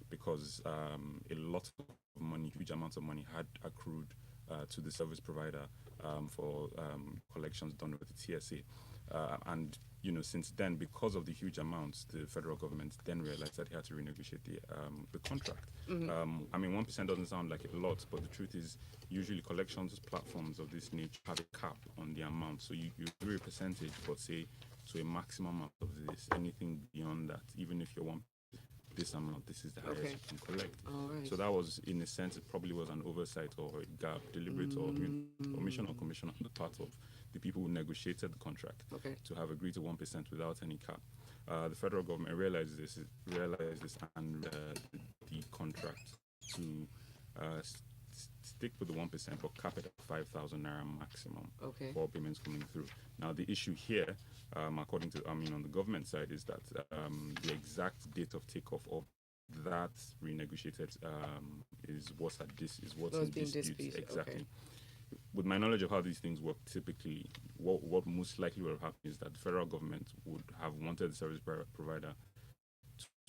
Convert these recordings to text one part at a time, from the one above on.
because a lot of money, huge amounts of money, had accrued to the service provider for collections done with the TSA, and since then, because of the huge amounts, the federal government then realized that he had to renegotiate the contract. I mean, 1% doesn't sound like a lot, but the truth is, usually collections platforms of this nature have a cap on the amount. So you agree a percentage, but say to a maximum of this, anything beyond that, even if you're this amount, this is the highest you can collect. Right. So that was, in a sense, it probably was an oversight or a gap, deliberate or omission or commission on the part of the people who negotiated the contract to have agreed to 1% without any cap. The federal government realized this and the contract to stick with the 1%, but cap it at 5,000 naira maximum for payments coming through. Now, the issue here, according to, on the government side, is that the exact date of takeoff of that renegotiated is what's in dispute. Exactly. With my knowledge of how these things work, typically, what most likely would have happened is that the federal government would have wanted the service provider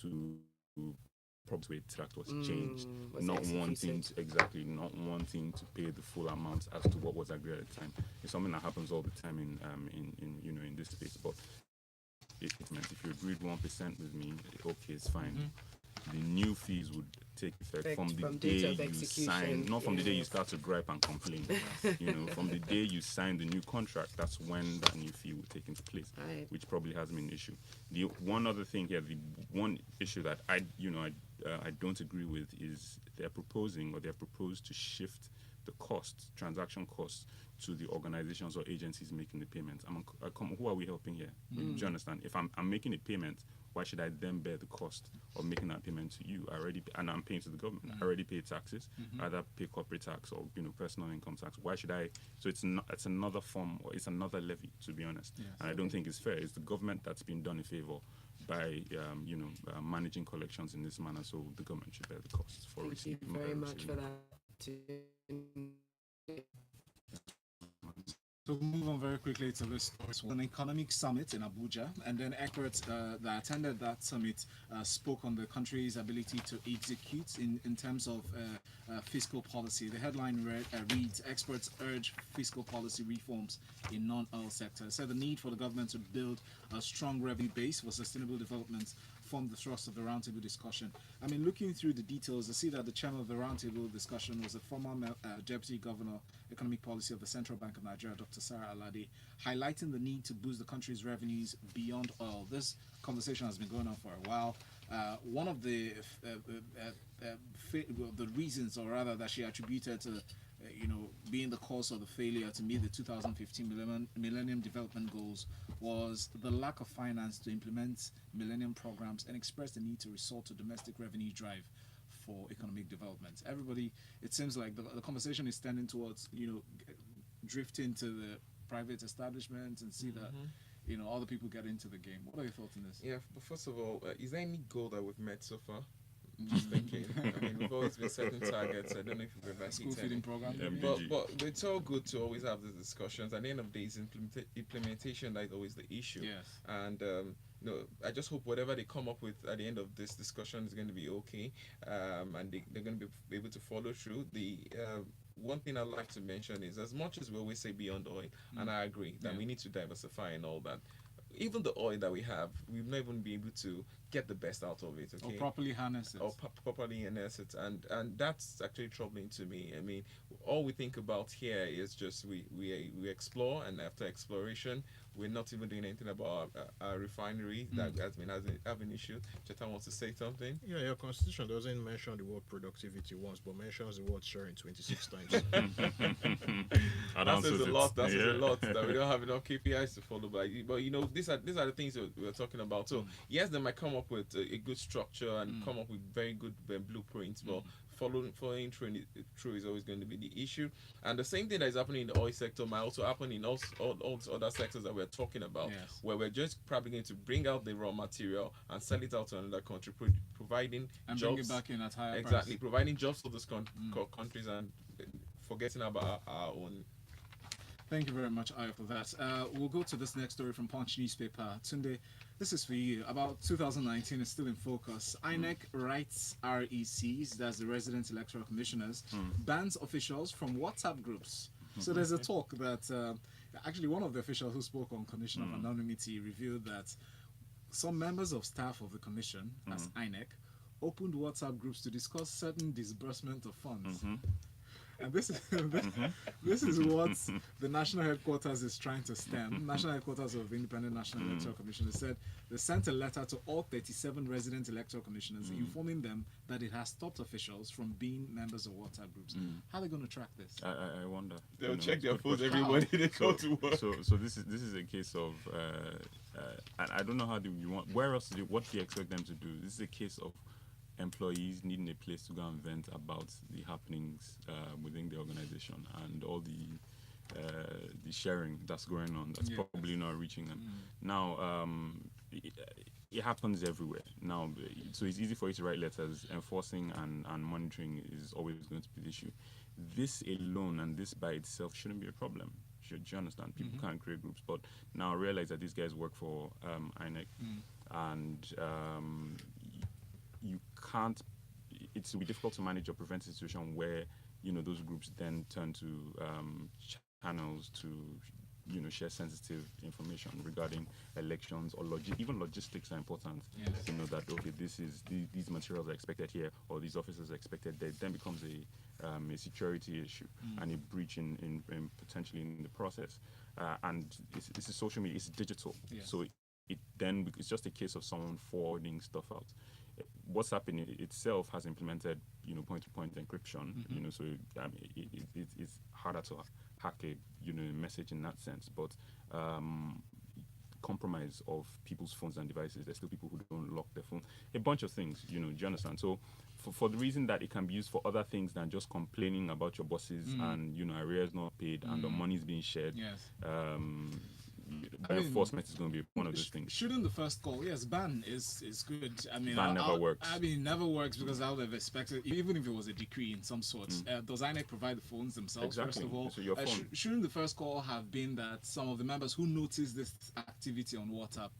to probably tract was changed, not wanting to pay the full amount as to what was agreed at the time. It's something that happens all the time in this space. But if you agreed 1% with me, okay, it's fine. The new fees would take effect from the day you sign, not from the day you start to gripe and complain. From the day you sign the new contract, that's when that new fee will take into place, which probably has been an issue. The one other thing here, the one issue that I don't agree with is they're proposed to shift the transaction costs, to the organizations or agencies making the payments. Who are we helping here? Do you understand? If I'm making a payment, why should I then bear the cost of making that payment to you? And I'm paying to the government. I already pay taxes, either pay corporate tax or personal income tax. Why should I? So it's another form, or it's another levy, to be honest. Yes. And I don't think it's fair. It's the government that's been done a favor by managing collections in this manner. So the government should bear the costs for receiving. Thank you very much for that. So move on very quickly to this story. An economic summit in Abuja, and then experts that attended that summit spoke on the country's ability to execute in terms of fiscal policy. The headline reads, "Experts urge fiscal policy reforms in non-oil sector." It said the need for the government to build a strong revenue base for sustainable development formed the thrust of the roundtable discussion. Looking through the details, I see that the chairman of the roundtable discussion was the former Deputy Governor, Economic Policy of the Central Bank of Nigeria, Dr. Sarah Alade, highlighting the need to boost the country's revenues beyond oil. This conversation has been going on for a while. One of the reasons, or rather, that she attributed to being the cause of the failure to meet the 2015 Millennium Development Goals was the lack of finance to implement Millennium programs, and expressed the need to resort to domestic revenue drive for economic development. Everybody, it seems like the conversation is tending towards, drifting to the private establishment and see that, all the people get into the game. What are your thoughts on this? Yeah, but first of all, is there any goal that we've met so far? Just thinking. We've always been setting targets. I don't know if you've ever school feeding program. But it's all good to always have these discussions. At the end of the day, it's implementation that is always the issue. Yes. And I just hope whatever they come up with at the end of this discussion is going to be okay, and they're going to be able to follow through. The one thing I'd like to mention is, as much as we always say beyond oil, and I agree that we need to diversify and all that, even the oil that we have, we've not even been able to get the best out of it. Okay? Or properly harness it. Properly harness it, and that's actually troubling to me. All we think about here is just we explore, and after exploration, we're not even doing anything about our refinery that has been issued. Cheta wants to say something. Yeah, your constitution doesn't mention the word productivity once, but mentions the word sharing 26 times. That says a lot. That says a lot that we don't have enough KPIs to follow by. But these are the things that we're talking about. So yes, they might come up with a good structure and come up with very good blueprints, but following through is always going to be the issue. And the same thing that is happening in the oil sector might also happen in all other sectors that we're talking about, where we're just probably going to bring out the raw material and sell it out to another country, providing and jobs. Bring it back in at higher exactly, price. providing jobs for those countries and forgetting about our own. Thank you very much, Ayo, for that. We'll go to this next story from Punch newspaper. Tunde, this is for you. About 2019 is still in focus. INEC writes RECs, that's the Resident Electoral Commissioners, bans officials from WhatsApp groups. So there's a talk that actually one of the officials who spoke on condition of anonymity revealed that some members of staff of the commission, as INEC, opened WhatsApp groups to discuss certain disbursement of funds. And this is this is what the national headquarters is trying to stem. National headquarters of the Independent National Electoral Commission said they sent a letter to all 37 resident electoral commissioners informing them that it has stopped officials from being members of WhatsApp groups. How are they going to track this? I wonder. They'll check their phones everybody they go to work. So this is a case of I don't know how do you want. Where else? What do you expect them to do? This is a case of employees needing a place to go and vent about the happenings within the organization and all the sharing that's going on that's probably not reaching them. Now, it happens everywhere. Now, so it's easy for you to write letters. Enforcing and monitoring is always going to be the issue. This alone and this by itself shouldn't be a problem. Do you understand? People can't create groups, but now realize that these guys work for INEC and you can't. It will be difficult to manage or prevent a situation where those groups then turn to channels to share sensitive information regarding elections or even logistics are important. To know that okay, these materials are expected here or these officers are expected there. It then becomes a security issue and a breach in potentially in the process. And it's a social media, it's digital, so it's just a case of someone forwarding stuff out. WhatsApp in itself has implemented, point-to-point encryption. So it's harder to hack a, message in that sense. But compromise of people's phones and devices, there's still people who don't lock their phone. A bunch of things, do you understand? So for the reason that it can be used for other things than just complaining about your bosses and arrears not paid and the money is being shared. Enforcement is going to be one of those things. Shouldn't the first call? Yes, ban is good. I mean, ban never works. I mean, it never works because I would have expected, even if it was a decree in some sort. Does INEC provide the phones themselves? Exactly. First of all, so your phone. Shouldn't the first call have been that some of the members who noticed this activity on WhatsApp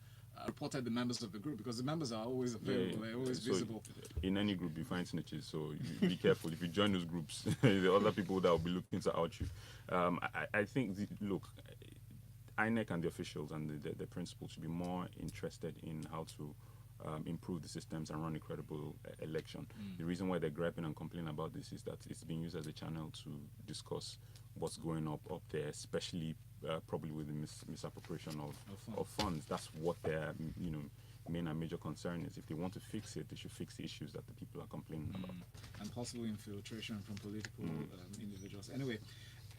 reported the members of the group, because the members are always available, they're always visible. In any group, you find snitches, so you be careful. If you join those groups, the other people that will be looking to out you. I think, look, INEC and the officials and the principals should be more interested in how to improve the systems and run a credible election. The reason why they're griping and complaining about this is that it's being used as a channel to discuss what's going up there, especially probably with the misappropriation of funds. That's what their main and major concern is. If they want to fix it, they should fix the issues that the people are complaining about. And possible infiltration from political individuals. Anyway,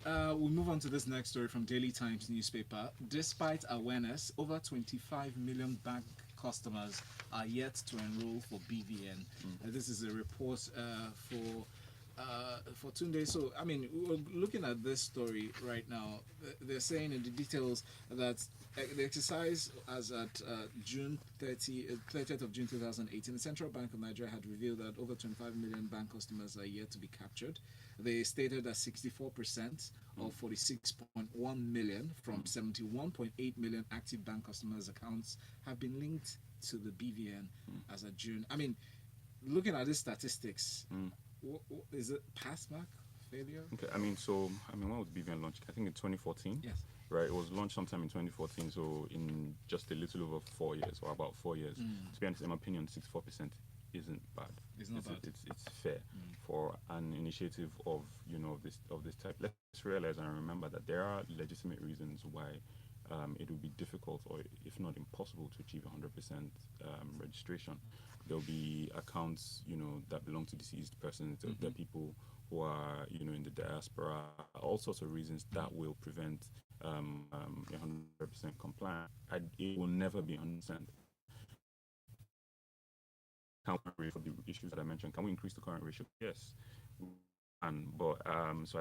we'll move on to this next story from Daily Times newspaper. Despite awareness, over 25 million bank customers are yet to enroll for BVN. This is a report for Tunde. So, I mean, we're looking at this story right now. They're saying in the details that the exercise as at June 30th of June 2018, the Central Bank of Nigeria had revealed that over 25 million bank customers are yet to be captured. They stated that 64% of 46.1 million from 71.8 million active bank customers' accounts have been linked to the BVN as of June. I mean, looking at these statistics, is it pass mark, failure? Okay, when was BVN launched? I think in 2014. Yes. Right, it was launched sometime in 2014, so in just a little over 4 years, or about 4 years. To be honest, in my opinion, 64% isn't bad. It's not bad. It's fair for an initiative of this type. Let's realize and remember that there are legitimate reasons why it would be difficult, or if not impossible, to achieve 100% registration. There'll be accounts, that belong to deceased persons. There are people who are, in the diaspora. All sorts of reasons that will prevent 100% compliance. It will never be 100%. For the issues that I mentioned, can we increase the current ratio? Yes. But so